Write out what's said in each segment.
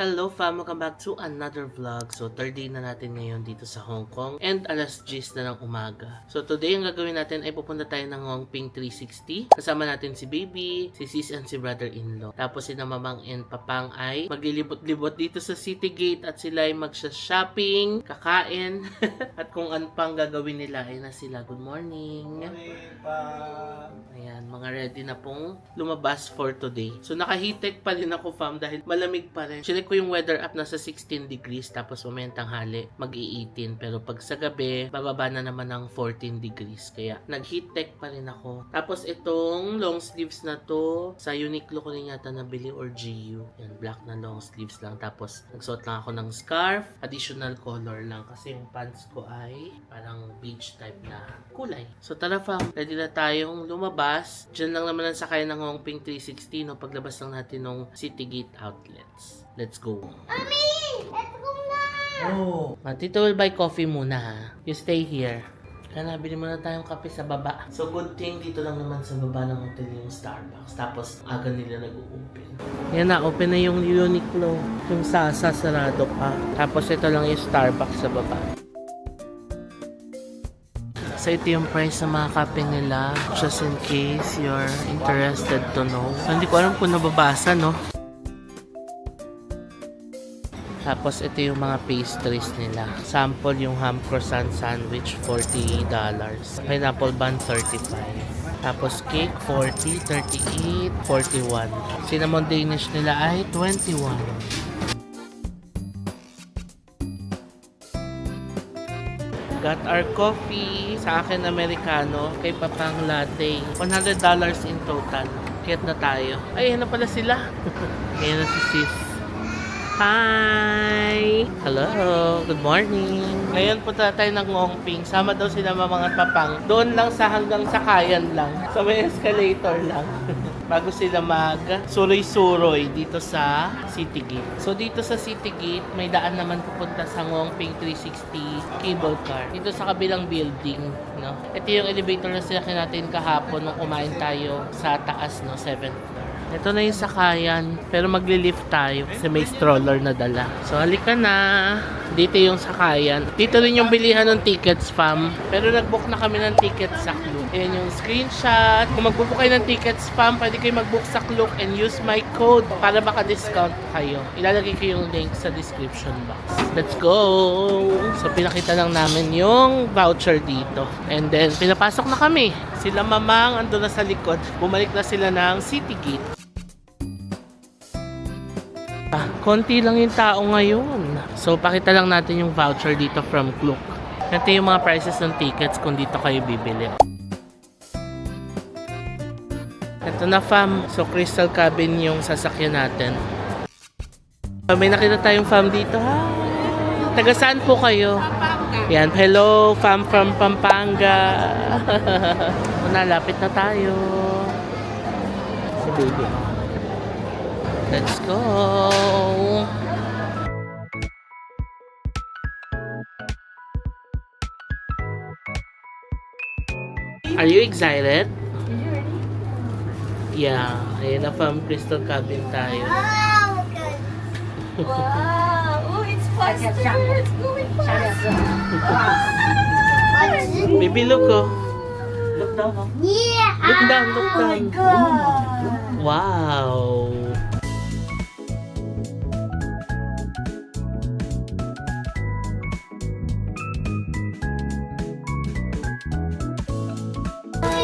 Hello fam! Welcome back to another vlog. So, third day na natin ngayon dito sa Hong Kong and alas 10 na ng umaga. So, today ang gagawin natin ay pupunta tayo ng Hongping 360. Kasama natin si Baby, si Sis and si brother-in-law. Tapos si Mamang and Papang ay maglilibot-libot dito sa City Gate at sila ay magsha-shopping, kakain, at kung ano pang gagawin nila ay na sila. Good morning! Ayan, mga ready na pong lumabas for today. So, naka-heattech pa rin ako fam dahil malamig pa rin. Check ko yung weather app, nasa 16 degrees, tapos mamayang tanghali mag-i-18, pero pag sa gabi bababa na naman ng 14 degrees, kaya nag-heat tech pa rin ako. Tapos itong long sleeves na to sa Uniqlo ko rin yata nabili or GU, yan, black na long sleeves lang. Tapos nagsuot lang ako ng scarf, additional color lang kasi yung pants ko ay parang beige type na kulay. So tara fam, ready na tayong lumabas. Diyan lang naman ang sakay ng Hongping 360 no, paglabas lang natin ng City Gate outlets. Let's go. Mommy! Let's go na! Oh. Tito will buy coffee muna ha. You stay here. Kaya nabili muna tayong kape sa baba. So good thing dito lang naman sa baba ng hotel yung Starbucks. Tapos aga nila nag-open. Yan na, open na yung Uniqlo. Yung Sasa sarado pa. Tapos ito lang yung Starbucks sa baba. So ito yung price sa mga kape nila. Just in case you're interested to know. So, hindi ko alam kung nababasa no. Tapos ito yung mga pastries nila. Sample yung ham croissant sandwich, $40. Pineapple bun, $35. Tapos cake, $40, $38, $41. Cinnamon Danish nila ay $21. Got our coffee. Sa akin, Americano. Kay Papang latte. $100 in total. Kaya na tayo. Ay, ano pala sila? Ayan na si Sis. Hi! Hello! Good morning! Ngayon punta tayo ng Hongping. Sama daw sila Mamang at Papang. Doon lang sa hanggang sakayan lang. So may escalator lang. Bago sila mag suroy-suroy dito sa City Gate. So dito sa City Gate, may daan naman pupunta sa Hongping 360 cable car. Dito sa kabilang building. No? Ito yung elevator na sinakyan natin kahapon nung kumain tayo sa taas, no? 7th floor. Ito na yung sakayan, pero magli-lift tayo kasi may stroller na dala. So halika na. Dito yung sakayan. Dito rin yung bilihan ng tickets fam. Pero nag-book na kami ng tickets sa Klook. Ayan yung screenshot. Kung mag-book kayo ng tickets fam, pwede kayo mag-book sa Klook and use my code para maka-discount kayo. Ilalagay ko yung link sa description box. Let's go! So pinakita lang namin yung voucher dito. And then pinapasok na kami. Sila Mamang ando na sa likod. Bumalik na sila ng City Gate. Konti lang yung tao ngayon. So, pakita lang natin yung voucher dito from Klook. Ito yung mga prices ng tickets kung dito kayo bibili. Ito na fam. So, Crystal Cabin yung sasakyan natin. May nakita tayong fam dito. Hi! Taga saan po kayo? Yan. Hello, fam from Pampanga. Nalapit na tayo. Si baby. Let's go! Are you excited? Yeah. Ayan na fam, Crystal Cabin tayo. Wow! Good. Wow! Oh, it's faster! It's going faster! Baby, look oh. Look down oh. Yeah! Look down, look Oh my down. God! Wow!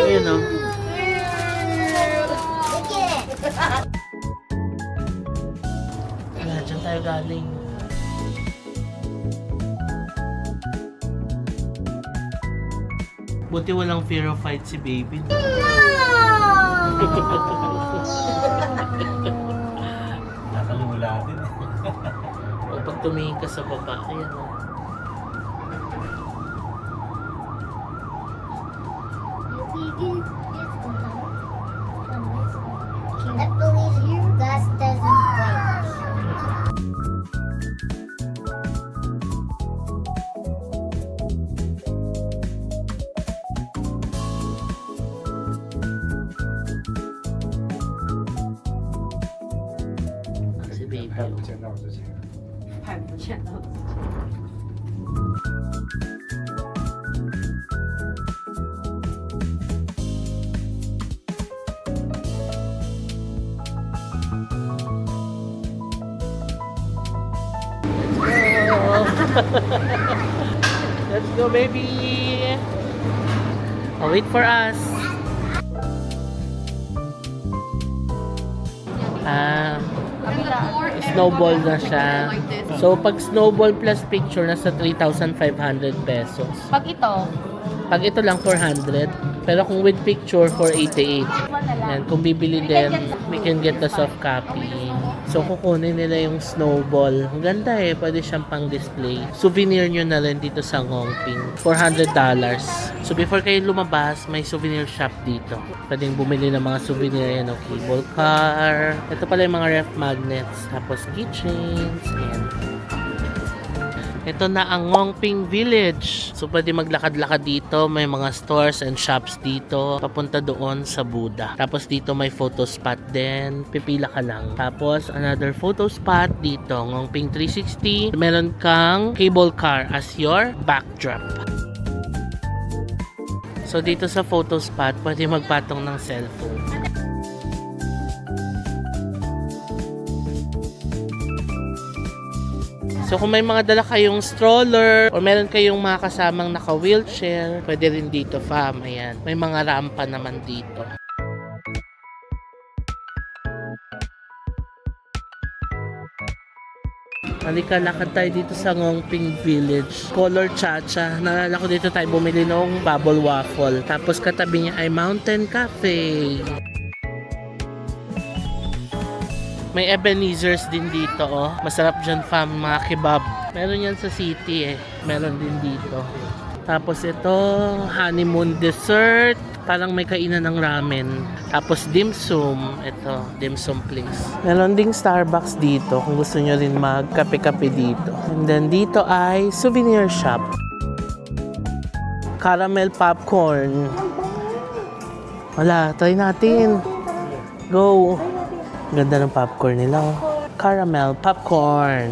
Ayan o. Look at it! Wala, dyan tayo galing. Buti walang fear of height si baby. No! Nakalula din. O pag tumingin ka sa baba, ayan o. That police here, gas doesn't work. Si baby. 看不见，那我就行。subscribe to the channel. Let's go, baby! Oh, wait for us. Snowball na siya. So, pag snowball plus picture, nasa 3,500 pesos. Pag ito, Pag ito lang, 400. Pero kung with picture, 488. And kung bibili din, we can get the soft copy. So, kukunin nila yung snowball. Ang ganda eh. Pwede siyang pang display. Souvenir nyo na rin dito sa Ngongping. $400. So, before kayo lumabas, may souvenir shop dito. Pwedeng bumili ng mga souvenir yan. Cable car. Ito pala yung mga ref magnets. Tapos keychains. Ayan. Ito na ang Ngongping Village. So, pwede maglakad-lakad dito. May mga stores and shops dito. Papunta doon sa Buddha. Tapos dito may photo spot din. Pipila ka lang. Tapos, another photo spot dito. Ngongping 360. Meron kang cable car as your backdrop. So, dito sa photo spot, pwede magpatong ng cellphone. So kung may mga dala kayong stroller or meron kayong mga kasamang naka-wheelchair, pwede rin dito, fam. Ayan. May mga rampa naman dito. Halika, lakad tayo dito sa Ngongping Village. Color Chacha. Naalala ko dito tayo bumili ng bubble waffle. Tapos katabi niya ay Mountain Cafe. May Ebenezer's din dito, oh. Masarap dyan, fam, mga kebab. Meron yan sa city, eh. Meron din dito. Tapos ito, honeymoon dessert. Parang may kainan ng ramen. Tapos dim sum. Ito, dim sum place. Meron ding Starbucks dito kung gusto nyo rin magkape-kape dito. And then dito ay souvenir shop. Caramel popcorn. Wala, try natin. Go! Ganda ng popcorn nila, oh. Caramel popcorn.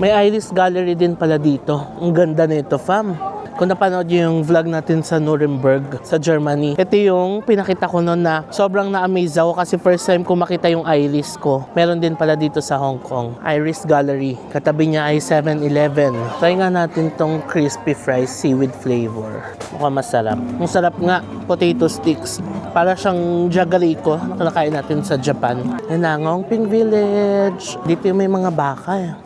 May Iris Gallery din pala dito. Ang ganda nito, fam. Kung napanood nyo yung vlog natin sa Nuremberg, sa Germany, ito yung pinakita ko noon na sobrang na-amaze ako kasi first time ko makita yung iris ko. Meron din pala dito sa Hong Kong. Iris Gallery. Katabi niya ay 7-Eleven. Try nga natin tong crispy fries seaweed flavor. Mukhang masarap. Ang sarap nga, potato sticks. Para siyang jagariko na nakain natin sa Japan. Yan na, Ngongping Village. Dito yung may mga baka eh.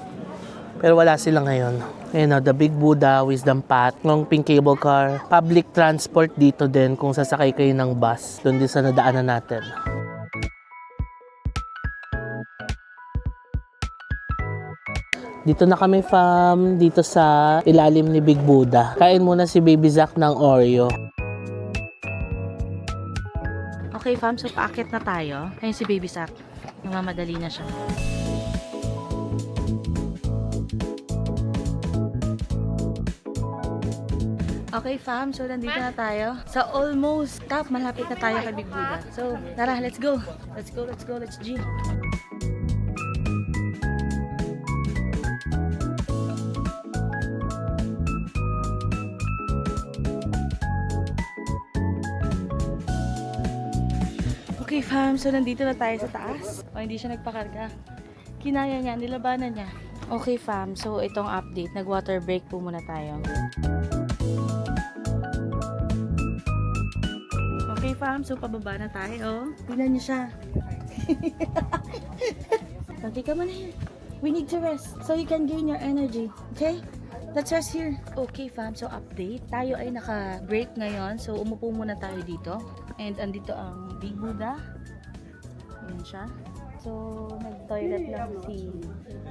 Pero wala sila ngayon. Ayan na, the Big Buddha, Wisdom Path, Ngongping Cable Car, public transport dito din kung sasakay kayo ng bus. Doon din sa nadaanan natin. Dito na kami, fam, dito sa ilalim ni Big Buddha. Kain muna si Baby Zack ng Oreo. okay fam, so paakit na tayo. Ayun si Baby Zack. Namamadali na siya. Okay fam, so nandito na tayo sa almost top. Malapit na tayo kay Big Buddha. So tara, let's go. Let's go, let's go, let's G. Okay fam, so nandito na tayo sa taas. O, hindi siya nagpakarga. Kinaya niya, nilabanan niya. Okay fam, so itong update, nag-water break po muna tayo. Okay fam, so pababa na tayo. Tingnan niyo siya. Okay, come on here. We need to rest so you can gain your energy. Okay? Let's rest here. Okay fam, so update. Tayo ay naka-break ngayon. So umupo muna tayo dito. And andito ang Big Buddha. Ayan siya. So, nag-toilet lang si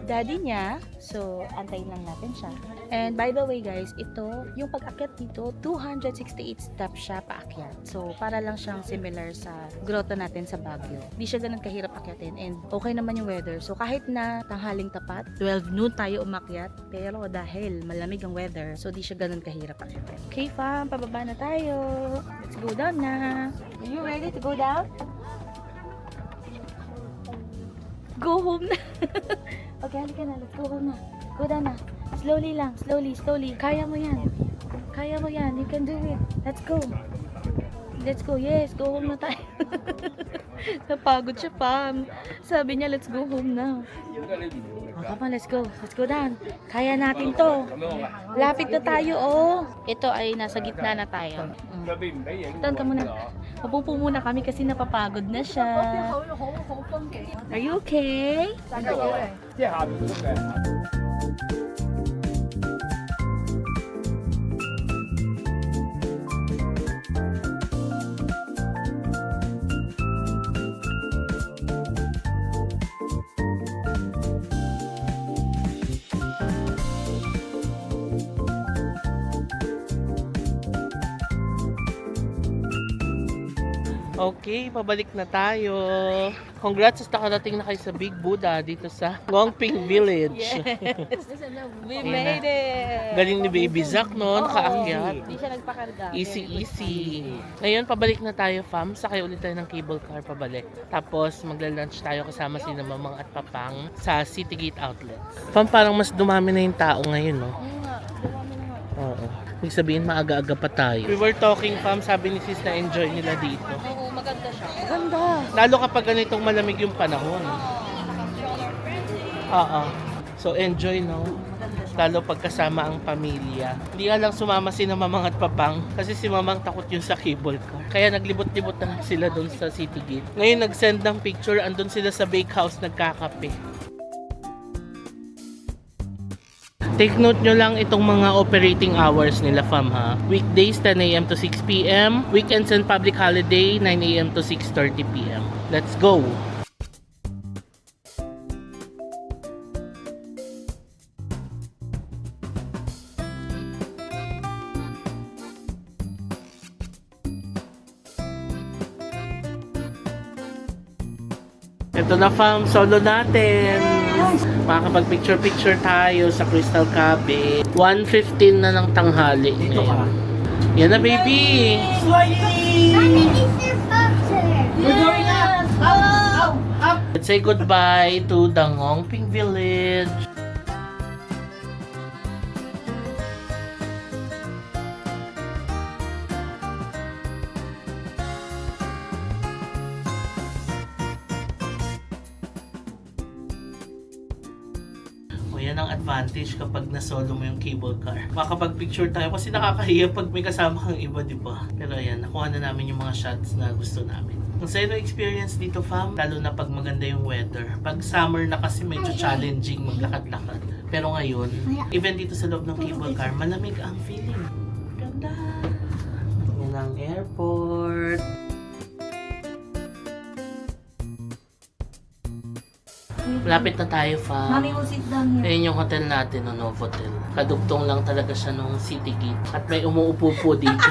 daddy niya. So, antayin lang natin siya. And by the way guys, ito, yung pag-akyat dito, 268 steps siya paakyat. So, para lang siyang similar sa grotto natin sa Baguio. Hindi siya ganun kahirap akyatin and okay naman yung weather. So, kahit na tanghaling tapat, 12 noon tayo umakyat, pero dahil malamig ang weather, so di siya ganun kahirap akyatin. Okay fam, pababa na tayo. Let's go down na. Are you ready to go down? Go home na. Okay, halika na. Let's go home na. Go down na. Slowly lang. Slowly, slowly. Kaya mo yan. Kaya mo yan. You can do it. Let's go. Let's go. Yes, go home na tayo. Napagod siya, fam. Sabi niya, let's go home na. Oh, come on, let's go. Let's go down. Kaya natin to. Lapit na tayo, oh. Ito ay nasa gitna na tayo. Doon ka muna. Mapupo muna kami kasi napapagod na siya. Are you okay? Okay, pabalik na tayo. Congrats sa nakarating na kayo sa Big Buddha dito sa Ngongping Village. We made it! Galing ni Baby Zack, no? Nakaakyat. Hindi siya nagpakarga. Easy. Ngayon, pabalik na tayo, fam. Sakay ulit tayo ng cable car pabalik. Tapos, magla-lunch tayo kasama si Mamang at Papang sa City Gate Outlets. Fam, parang mas dumami na yung tao ngayon, no? Oo nga, dumami na nga. Oo. Ibig sabihin, maaga-aga pa tayo. We were talking, fam, sabi ni sis na enjoy nila dito. Oo, maganda siya. Maganda! Lalo kapag ganitong malamig yung panahon. Oo. So, enjoy, no? Lalo pag kasama ang pamilya. Hindi nga lang sumama si Mamang at Papang kasi si Mamang takot yun sa cable car. Kaya naglibot-libot na sila doon sa City Gate. Ngayon, nag-send ng picture, andun sila sa bakehouse nagkakape. Take note nyo lang itong mga operating hours nila, fam, ha. Weekdays 10 a.m. to 6 p.m. Weekends and public holiday 9 a.m. to 6:30 p.m. Let's go! Ito na, fam, solo natin. Makakapag-picture-picture tayo sa Crystal Cabe. 1:15 na ng tanghali. Ngayon. Yan na, baby! Let's say goodbye to the Ngongping Village. Yan ang advantage kapag na-solo mo yung cable car. Makakapag-picture tayo kasi nakakahiya pag may kasama kang iba, di ba? Pero ayan, nakuha na namin yung mga shots na gusto namin. Ang saya ng experience dito, fam, lalo na pag maganda yung weather. Pag summer na kasi medyo challenging maglakad-lakad. Pero ngayon, even dito sa loob ng cable car, malamig ang feeling. Ganda! Yan ang airport. Malapit na tayo, fam. Mami, we'll sit down here. Ayun yung hotel natin, no, Novotel. Kadugtong lang talaga siya nung City Gate. At may umuupo po dito.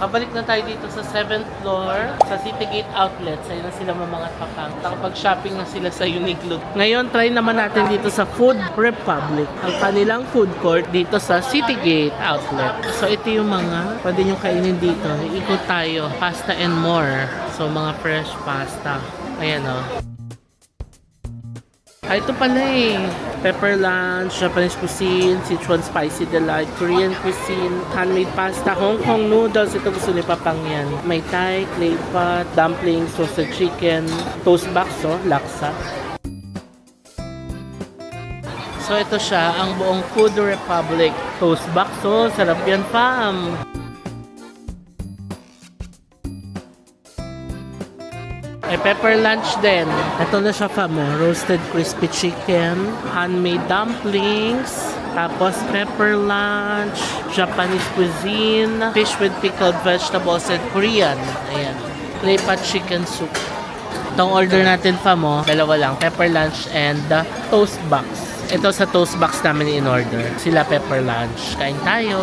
Kabalik na tayo dito sa 7th floor, sa City Gate Outlets. Ayun na sila Mamang at Papang. Nakapag-shopping na sila sa Uniqlo. Ngayon, try naman natin dito sa Food Republic. Ang kanilang food court dito sa City Gate Outlet. So, ito yung mga pwede nyo kainin dito. Ikot tayo. Pasta and more. So, mga fresh pasta. Ayan, o. Ito pala eh. Pepper lunch, Japanese cuisine, Sichuan spicy delight, Korean cuisine, handmade pasta, Hong Kong noodles. Ito gusto ni Papang yan. May Thai, clay pot, dumplings, sausage chicken, toast box, laksa. So ito siya, ang buong Food Republic. Toast box, sarap yan, fam. May pepper lunch din. Ito na siya, fam. Roasted crispy chicken, handmade dumplings, tapos pepper lunch, Japanese cuisine, fish with pickled vegetables, and Korean. Ayan. Clay pot chicken soup. Itong order natin fam mo, dalawa lang, pepper lunch and toast box. Ito sa toast box namin in-order. Sila pepper lunch. Kain tayo!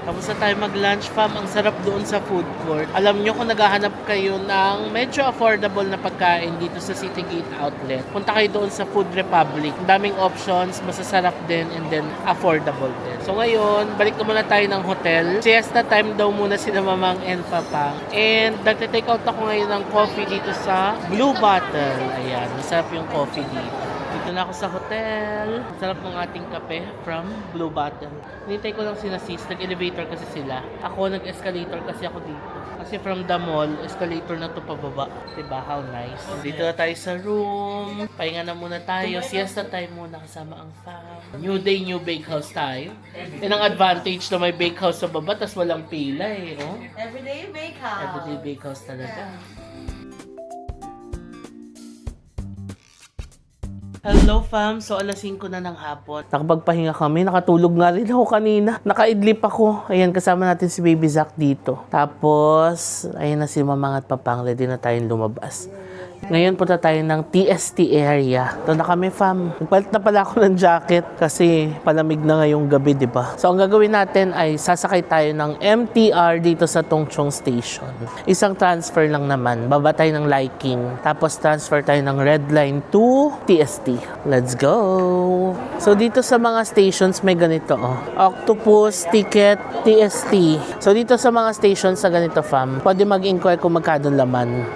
Tapos na tayo mag-lunch fam. Ang sarap doon sa food court. Alam nyo kung naghahanap kayo ng medyo affordable na pagkain dito sa City Gate Outlet, punta kayo doon sa Food Republic. Ang daming options, masasarap din, and then affordable din. So ngayon, balik na muna tayo ng hotel. Siesta time daw muna sila Mamang and Papang. And nagte-take out ako ngayon ng coffee dito sa Blue Bottle. Ayan, masarap yung coffee dito. Dito na ako sa hotel. Sarap ng ating kape from Blue Bottle. Hinintay ko lang sila sis. Nag-elevator kasi sila. Ako nag-escalator kasi ako dito. Kasi from the mall, escalator na to pababa. Diba? How nice. Dito na tayo sa room. Pahinga na muna tayo. Siesta time muna kasama ang fam. New day, new bakehouse tayo. Yan ang advantage na may bakehouse sa baba tas walang pila eh. Oh? Everyday bakehouse. Everyday bakehouse talaga. Hello fam, so alas 5 na ng hapon. Nakapagpahinga kami, nakatulog nga rin ako kanina. Nakaidlip ako. Ayan, kasama natin si Baby Zack dito. Tapos, ayan na si Mamang at Papang. Ready na tayong lumabas. Ngayon punta tayo ng TST area. Doon na kami fam. Nagpalit na pala ako ng jacket kasi palamig na ngayong gabi, di ba? So ang gagawin natin ay sasakay tayo ng MTR dito sa Tongchong Station. Isang transfer lang naman. Baba tayo ng Liking. Tapos transfer tayo ng Red Line to TST. Let's go! So dito sa mga stations may ganito oh. Octopus, Ticket, TST. So dito sa mga stations sa ganito fam, pwede mag-inquire kung magkano laman.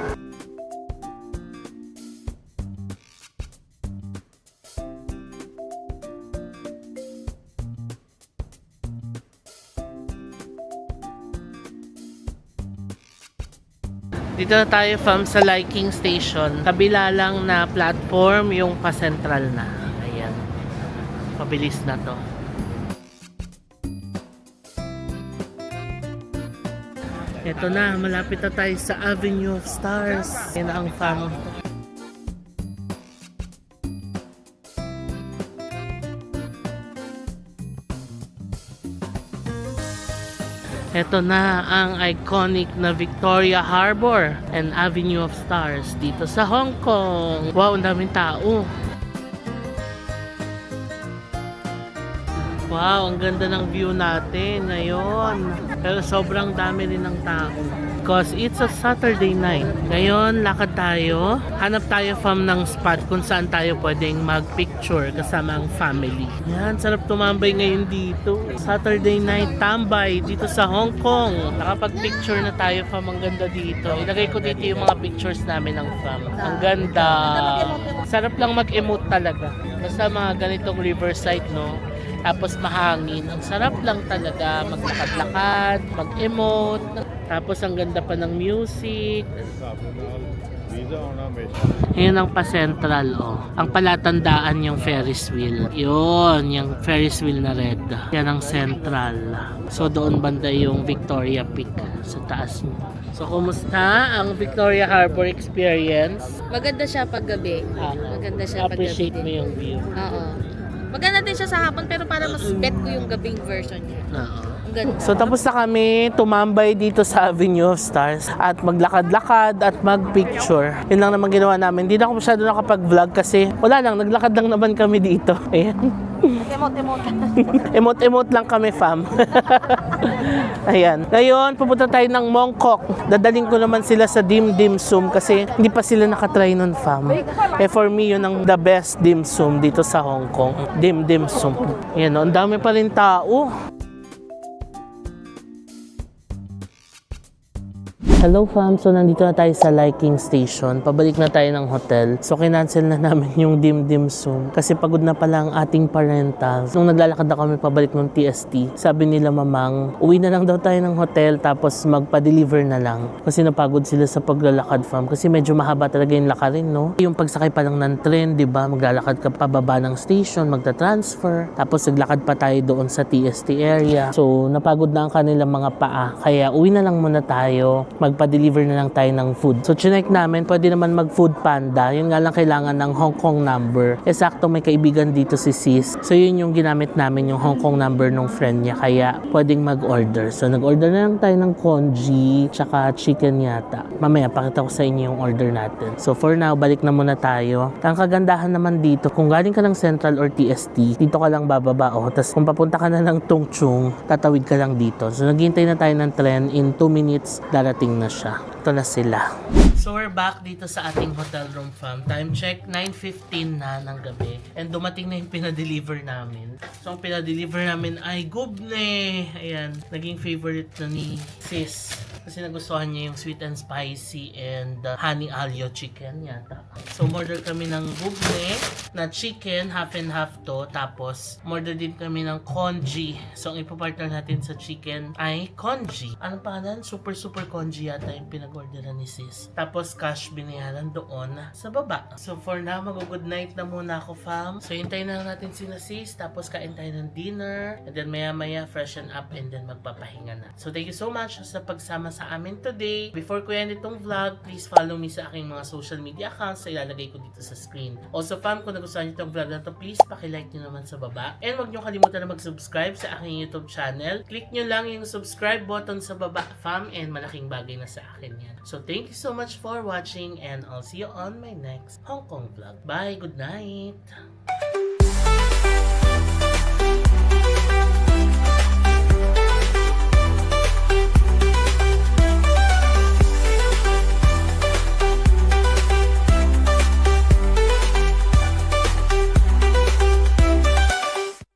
Dito na tayo fam sa Liking Station. Kabila lang na platform yung pa-central na. Ayan. Pabilis na to. Ito na, malapit na tayo sa Avenue of Stars. Yan ang fam. Ito na ang iconic na Victoria Harbor and Avenue of Stars dito sa Hong Kong. Wow, ang daming tao. Wow, ang ganda ng view natin ngayon. Pero sobrang dami rin ng tao. Because it's a Saturday night. Ngayon, lakad tayo. Hanap tayo fam ng spot kung saan tayo pwedeng mag-picture kasama ang family. Yan, sarap tumambay ngayon dito. Saturday night tambay dito sa Hong Kong. Nakapag-picture na tayo fam, ang ganda dito. Ilagay ko dito yung mga pictures namin ng fam. Ang ganda. Sarap lang mag-emote talaga. Basta mga ganitong riverside, no? Tapos mahangin. Ang sarap lang talaga maglakad-lakad, mag-emote. Tapos ang ganda pa ng music. Ayan ang pa-central, oh. Ang palatandaan yung Ferris wheel. Yun, yung Ferris wheel na red. Yan ang central. So doon banda yung Victoria Peak sa taas mo. So kumusta ang Victoria Harbor experience? Maganda siya pag gabi. Maganda siya pag gabi. Appreciate mo yung view. Oo. Maganda din siya sa hapon pero para mas bet ko yung gabing version niya. Oo. Ang ganda. So tapos na kami tumambay dito sa Avenue of Stars at maglakad-lakad at magpicture. Yun lang naman ginawa namin. Hindi na ako masyado nakapag-vlog kasi wala lang, naglakad lang naman kami dito. Ayan. Emote-emote lang kami fam. Ayan. Ngayon, pupunta tayo ng Mongkok. Dadaling ko naman sila sa Dim Dim Sum kasi hindi pa sila nakatry nun fam. Eh for me, yun ang the best dim sum dito sa Hong Kong. Dim Dim Sum. Ayan, ang dami pa rin tao. Hello fam, so nandito na tayo sa Liking Station. Pabalik na tayo ng hotel. So kinancel na namin yung Dim Dim Sum kasi pagod na pala ang ating parental. Nung naglalakad na kami pabalik ng TST, sabi nila Mamang, uwi na lang daw tayo ng hotel tapos magpa-deliver na lang. Kasi napagod sila sa paglalakad fam kasi medyo mahaba talaga yung lakarin, no? Yung pagsakay pa lang ng tren, di ba? Maglalakad ka pababa ng station, magta-transfer. Tapos naglakad pa tayo doon sa TST area. So napagod na ang kanilang mga paa. Kaya uwi na lang muna tayo. nagpa-deliver na lang tayo ng food. So, chinek namin, pwede naman mag-food panda. Yun nga lang kailangan ng Hong Kong number. Sakto may kaibigan dito si sis. So, yun yung ginamit namin, yung Hong Kong number ng friend niya. Kaya, pwedeng mag-order. So, nag-order na lang tayo ng congee, tsaka chicken yata. Mamaya, pakita ko sa inyo yung order natin. So, for now, balik na muna tayo. Ang kagandahan naman dito, kung galing ka ng Central or TST, dito ka lang bababa. Tapos, kung papunta ka na ng Tung Chung, tatawid ka lang dito. So, naghihintay na tayo ng tren. In 2 minutes, darating na siya. Ito na sila. So, we're back dito sa ating hotel room, fam. Time check, 9:15 na ng gabi. And dumating na yung pinadeliver namin. So, ang pinadeliver namin ay gubne. Ayan, naging favorite na ni sis. Kasi nagustuhan niya yung sweet and spicy and honey alio chicken yata. So, order kami ng gubne na chicken, half and half to. Tapos, order din kami ng congee. So, ang ipapartner natin sa chicken ay congee. Ano pangalan? Super congee yata yung pinag-orderan ni sis. Tapos, cash binayaran doon sa baba. So, for now, mag-good night na muna ako, fam. So, hintayin na lang natin sina sis. Tapos, kain tayo ng dinner. And then, maya-maya, freshen up and then magpapahinga na. So, thank you so much sa pagsama sa amin today. Before ko end itong vlog, please follow me sa aking mga social media accounts na ilalagay ko dito sa screen. Also, fam, kung nagustuhan niyo itong vlog na to, please pakilike nyo naman sa baba. And huwag nyo kalimutan na mag-subscribe sa aking YouTube channel. Click nyo lang yung subscribe button sa baba, fam, and malaking bagay na sa akin yan. So, thank you so much for watching and I'll see you on my next Hong Kong vlog. Bye! Good night!